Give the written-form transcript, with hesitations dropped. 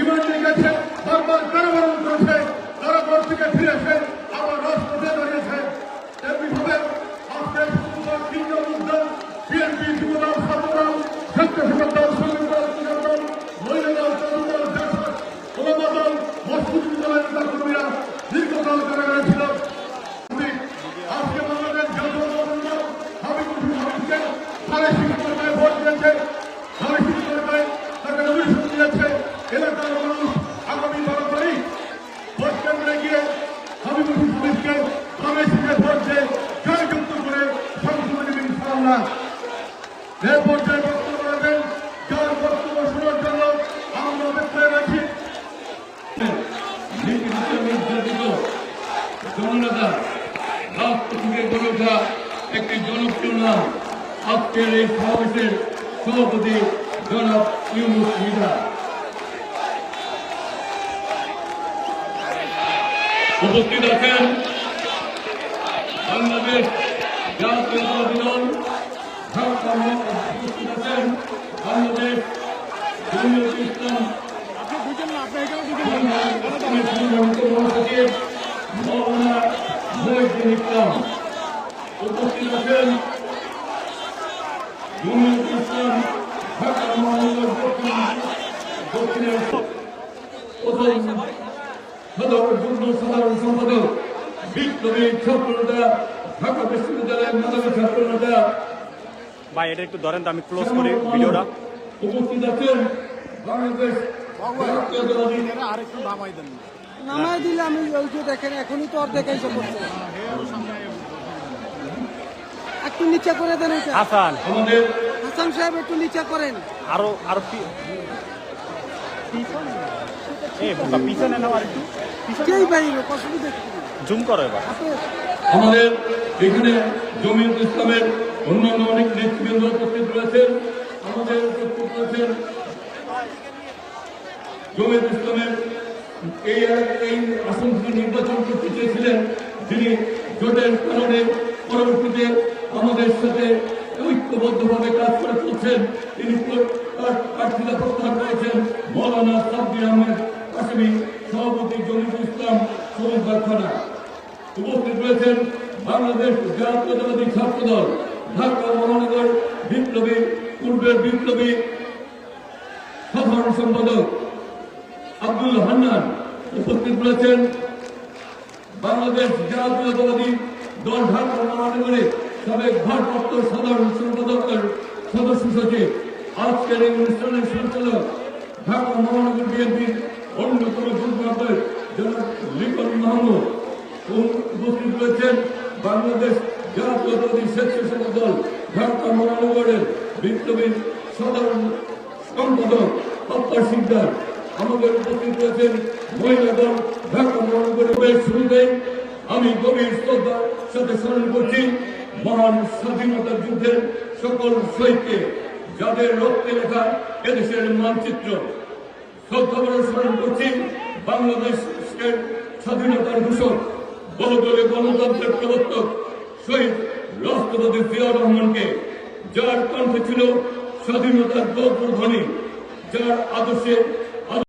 রিমান্ডে গেছে, বারবার কারাবরণ করেছে, কারাগার থেকে ফিরে এসে আবার রাজপথে দাঁড়িয়েছে। তেমনিভাবে আজকে তিনজন উদ্যোগ বিএনপি, যুবদল, ছাত্রদল, স্বেচ্ছাসেবক দল, শ্রমিক দল, কৃষক দল, মহিলা দল, তরুণ দল, ওলামা দল, মসজিদ দলের নেতা কর্মীরা দীর্ঘকাল কারাগারে ছিল। আজকে বাংলাদেশ জাতীয় দল হাবিবুল হাবিবকে ফাঁসি কারাগারে ভোট দিয়েছে, ফাঁসি কারাগারে তাকে নমিনেশন দিয়েছে। এলাকার মানুষ আগামী 12 তারিখ ভোট কেন্দ্রে গিয়ে হাবিবুল হাবিবকে ফাঁসিতে ভোট দিয়ে জয়যুক্ত করে সংসদে নেবেন ইনশাআল্লাহ। এ পর্যায়ে বক্তব্য রাখবেন, যার বক্তব্য শোনার জন্য আমরা অপেক্ষায় রাখি। জননেতা রাষ্ট্র থেকে গড়ে ওঠা একটি জনপ্রিয় নাম আজকের এই সমাবেশের সভাপতি জনাব ইউনুস মির্জা। উপস্থিত আছেন বাংলাদেশ জাতীয়তাবাদী দল, উপস্থিত আছেন বাংলাদেশ জমিয়ত ইসলাম মহাসচিব মওলানা মহিউদ্দিন ইসলাম, উপস্থিত আছেন জমিয়ত ইসলাম ঢাকা মহানগর দক্ষিণের প্রথম যুগ্ম সাধারণ সম্পাদক বিপ্লবী ছাত্রনেতা ঢাকা বিশ্ববিদ্যালয়ের মেধাবী ছাত্রনেতা। ভাই এটা একটু ধরেন তো, আমি ক্লোজ করি ভিডিওটা। উপস্থিত আছেন বাংলাদেশ নামাই দিলে আমি ওই যে দেখেন এখনই তো অর্ধেক এসে করছে, একটু নিচে করে দেন। হাসান, আমাদের হাসান সাহেব একটু নিচে করেন। আরো আরো পিছনে নাও, আর একটু যেই বাইরে অসুবিধা জুম করো এবার। আমাদের এখানে জমিয়ত ইসলামের অন্যান্য অনেক নেতৃবৃন্দ উপস্থিত রয়েছেন। আমাদের উপস্থিত রয়েছেন জমিয়ত ইসলামের এই আসন থেকে নির্বাচন করতে চেয়েছিলেন, যিনি জোটের কারণে পরবর্তীতে আমাদের সাথে ঐক্যবদ্ধভাবে কাজ করে চলছেন। তিনি প্রার্থিতা প্রত্যাহার করেছেন মৌলানা সাব্বির আহমেদ কাসেমি, সভাপতি জমিয়ত ইসলাম শ্রমিক কারখানা। উপস্থিত রয়েছেন বাংলাদেশ জাতীয়তাবাদী ছাত্রদল ঢাকা মহানগর বিপ্লবী পূর্বের বিপ্লবী সাধারণ সম্পাদক আব্দুল হান্নান। উপস্থিত রয়েছেন বাংলাদেশ জাতীয়তাবাদী দল ঢাকা মহানগরের সাবেক ভারপ্রাপ্ত সাধারণ সম্পাদকের সদস্য সচিব, আজকের এই অনুষ্ঠানের সঞ্চালক ঢাকা মহানগর বিএনপির অন্যতম যুগ্ম জনাব লিটন মাহমুদ। উপস্থিত রয়েছেন বাংলাদেশ জাতীয়তাবাদী স্বেচ্ছাসেবক দল ঢাকা মহানগরের বিপ্লবী সাধারণ সম্পাদক আব্বাস সিকদার। আমাদের উপস্থিত রয়েছেন মহিলা দল ঢাকা মহানগরের। শুরুতেই আমি গভীর শ্রদ্ধার সাথে স্মরণ করছি মহান স্বাধীনতার যুদ্ধের সকল শহীদকে, যাদের রক্তে লেখা এদেশের মানচিত্র। শ্রদ্ধাভরে স্মরণ করছি বাংলাদেশের স্বাধীনতার ঘোষক, বহুদলীয় গণতন্ত্রের প্রবর্তক শহীদ রাষ্ট্রপতি জিয়াউর রহমানকে, যার কণ্ঠে ছিল স্বাধীনতার গৌরধ্বনি, যার আদর্শে